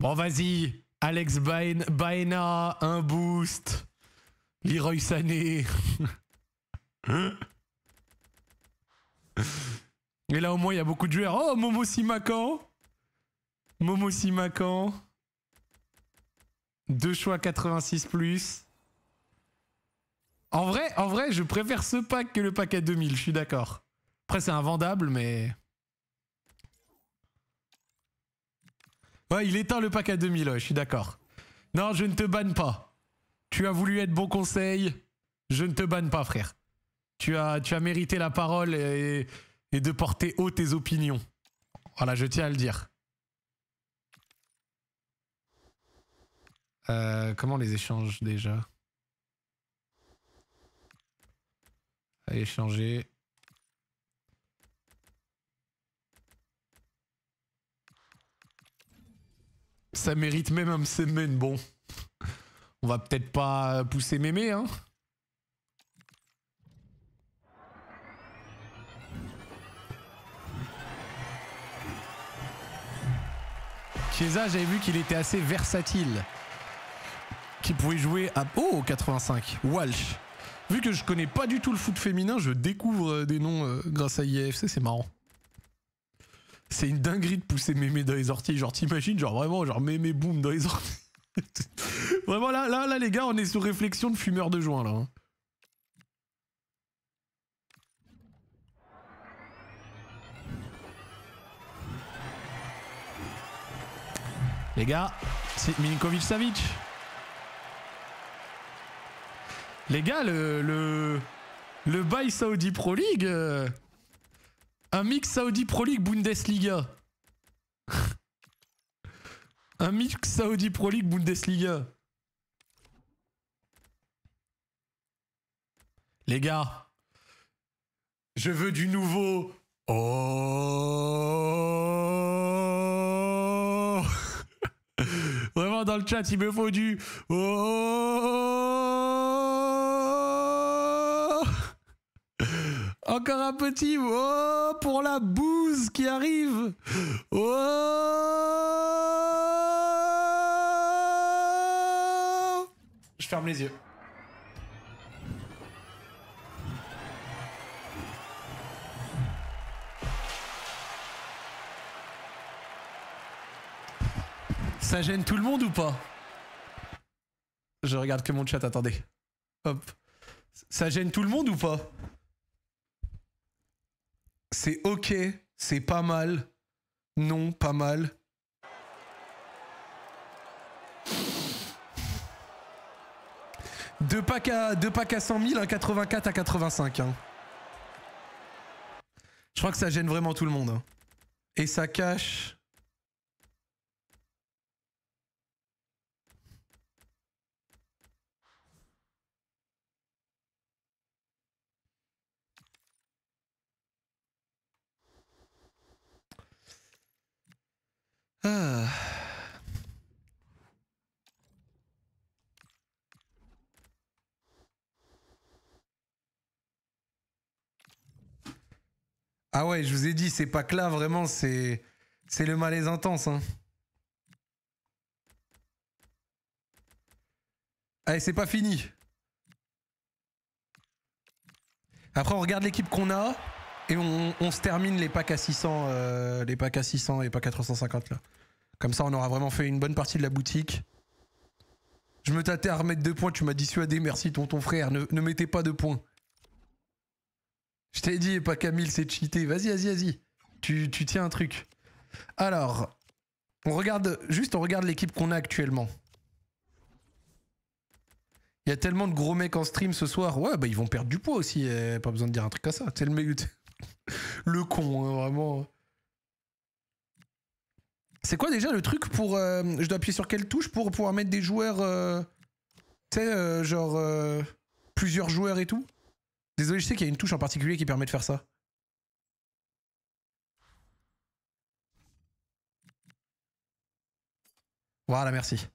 Bon, vas-y. Alex Baena, un boost. Leroy Sané. Et là, au moins, il y a beaucoup de joueurs. Oh, Momo Simakan. Momo Simakan. 2 choix 86+. En vrai, je préfère ce pack que le pack à 2000, je suis d'accord. Après, c'est invendable, mais... Ouais, il éteint le pack à 2000, ouais, je suis d'accord. Non, je ne te banne pas. Tu as voulu être bon conseil. Je ne te banne pas, frère. Tu as mérité la parole et de porter haut tes opinions. Voilà, je tiens à le dire. Comment on les échange déjà? À échanger. Ça mérite même un semaine, bon. On va peut-être pas pousser mémé, hein. Chiesa, j'avais vu qu'il était assez versatile. Qu'il pouvait jouer à... Oh, 85. Walsh. Vu que je connais pas du tout le foot féminin, je découvre des noms grâce à IAFC, c'est marrant. C'est une dinguerie de pousser mémé dans les orties. Genre, t'imagines, genre vraiment, genre mémé boum dans les orties. Vraiment, là, les gars, on est sous réflexion de fumeur de joint, là. Hein. Les gars, c'est Milinkovic-Savic. Les gars, le bail Saudi Pro League... un mix Saudi Pro League Bundesliga. Un mix Saudi Pro League Bundesliga. Les gars, je veux du nouveau. Oh. Vraiment dans le chat, il me faut du. Oh. Encore un petit. Oh, pour la bouse qui arrive. Oh. Je ferme les yeux. Ça gêne tout le monde ou pas? Je regarde que mon chat, attendez. Hop. Ça gêne tout le monde ou pas? C'est ok, c'est pas mal. Non, pas mal. Deux packs à 100 000, un 84 à 85. Hein. Je crois que ça gêne vraiment tout le monde. Hein. Et ça cache... Ah. Ah ouais, je vous ai dit, c'est pas que là, vraiment, c'est le malaise intense. Hein. Allez, c'est pas fini. Après, on regarde l'équipe qu'on a et on se termine les packs à 600, les packs à 600 et packs à 350 là. Comme ça, on aura vraiment fait une bonne partie de la boutique. Je me tâtais à remettre 2 points, tu m'as dissuadé, merci tonton frère, ne mettez pas 2 points. Je t'ai dit, pas Camille, c'est cheaté. Vas-y. Tu tiens un truc. Alors, on regarde l'équipe qu'on a actuellement. Il y a tellement de gros mecs en stream ce soir. Ouais, bah ils vont perdre du poids aussi. Pas besoin de dire un truc comme ça. C'est le con, hein, vraiment. C'est quoi déjà le truc pour... je dois appuyer sur quelle touche pour pouvoir mettre des joueurs... tu sais, genre... plusieurs joueurs et tout? Désolé, je sais qu'il y a une touche en particulier qui permet de faire ça. Voilà, merci.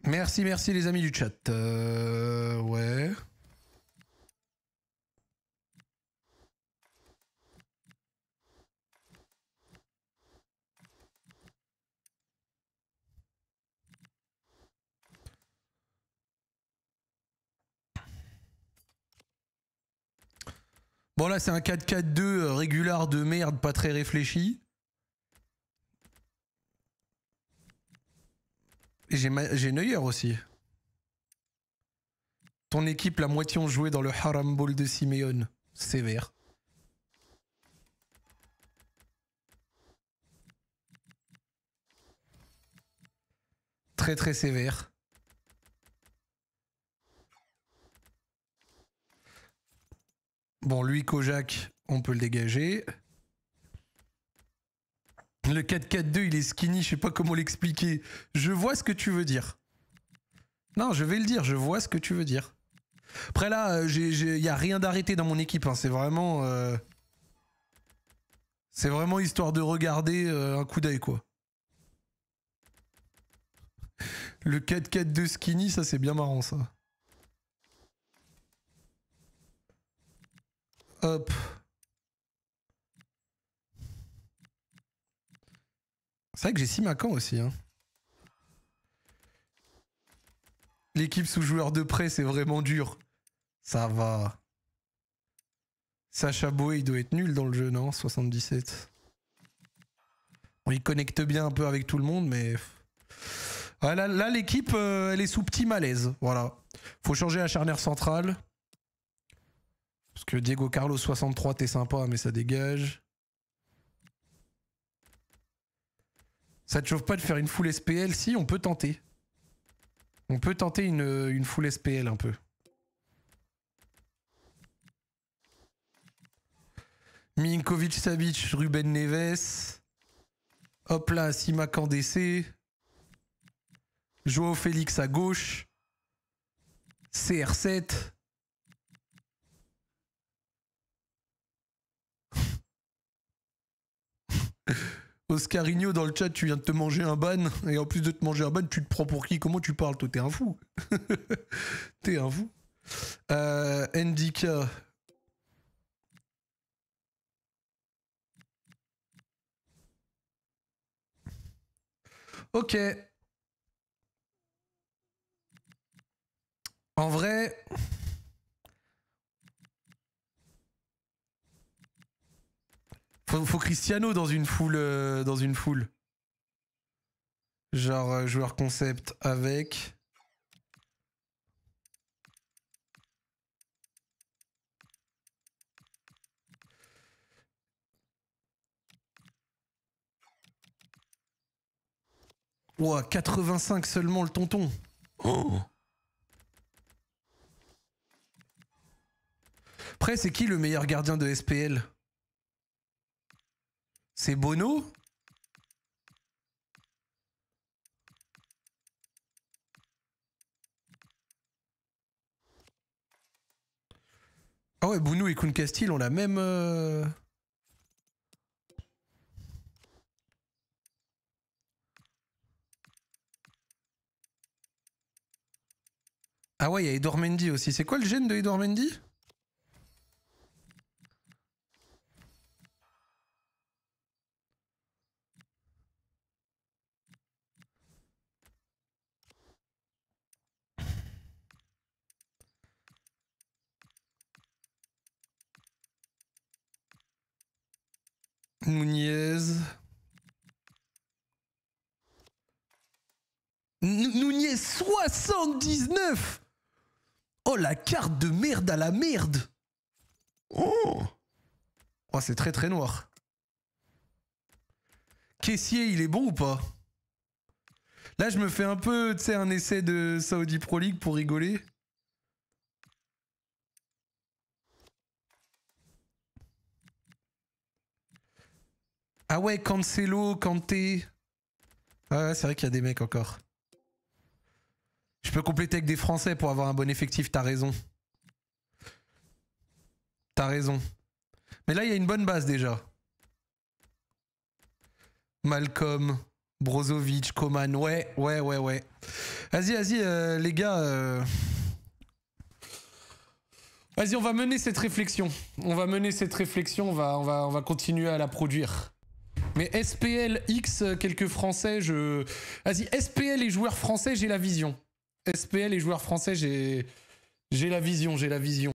Merci, merci les amis du chat. Ouais. Bon là c'est un 4-4-2 régular de merde, pas très réfléchi. Et j'ai Neuer aussi. Ton équipe, la moitié ont joué dans le Haram Ball de Simeone. Sévère. Très très sévère. Bon, lui, Kojak, on peut le dégager. Le 4-4-2, il est skinny, je sais pas comment l'expliquer. Je vois ce que tu veux dire. Non, je vais le dire, je vois ce que tu veux dire. Après là, il n'y a rien d'arrêté dans mon équipe, hein. C'est vraiment... c'est vraiment histoire de regarder un coup d'œil, quoi. Le 4-4-2 skinny, ça c'est bien marrant, ça. Hop. C'est vrai que j'ai Simakan aussi, hein. L'équipe sous joueur de prêt, c'est vraiment dur. Ça va. Sacha Boé, il doit être nul dans le jeu, non? 77. Bon, il connecte bien un peu avec tout le monde, mais... Ouais, là l'équipe, elle est sous petit malaise. Voilà. Faut changer la charnière centrale. Parce que Diego Carlos 63, t'es sympa, mais ça dégage. Ça te chauffe pas de faire une full SPL? Si, on peut tenter. On peut tenter une full SPL un peu. Milinkovic, Savic, Ruben Neves. Hop là, Simakan DC. Joao Félix à gauche. CR7. Oscarigno dans le chat, tu viens de te manger un ban. Et en plus de te manger un ban, tu te prends pour qui? Comment tu parles, toi? T'es un fou. T'es un fou. Ndika. Ok. En vrai... Faut Cristiano dans une foule. Genre joueur concept avec... Ouah, 85 seulement le tonton. Oh. Après, c'est qui le meilleur gardien de SPL? C'est Bono? Ah ouais, Bono et Kun Castil ont la même... Ah ouais, il y a Edouard Mendy aussi. C'est quoi le gène de Edouard Mendy? Nunez. Nunez 79. Oh la carte de merde à la merde. Oh, c'est très très noir. Caissier, il est bon ou pas? Là, je me fais un peu, tu sais, un essai de Saudi Pro League pour rigoler. Ah ouais, Cancelo, Kanté. Ouais, c'est vrai qu'il y a des mecs encore. Je peux compléter avec des Français pour avoir un bon effectif, t'as raison. T'as raison. Mais là, il y a une bonne base déjà. Malcolm, Brozovic, Coman, ouais. Vas-y, les gars. Vas-y, on va mener cette réflexion. On va continuer à la produire. Mais SPL X, quelques Français, Vas-y, SPL et joueurs français, j'ai la vision. SPL et joueurs français, j'ai la vision.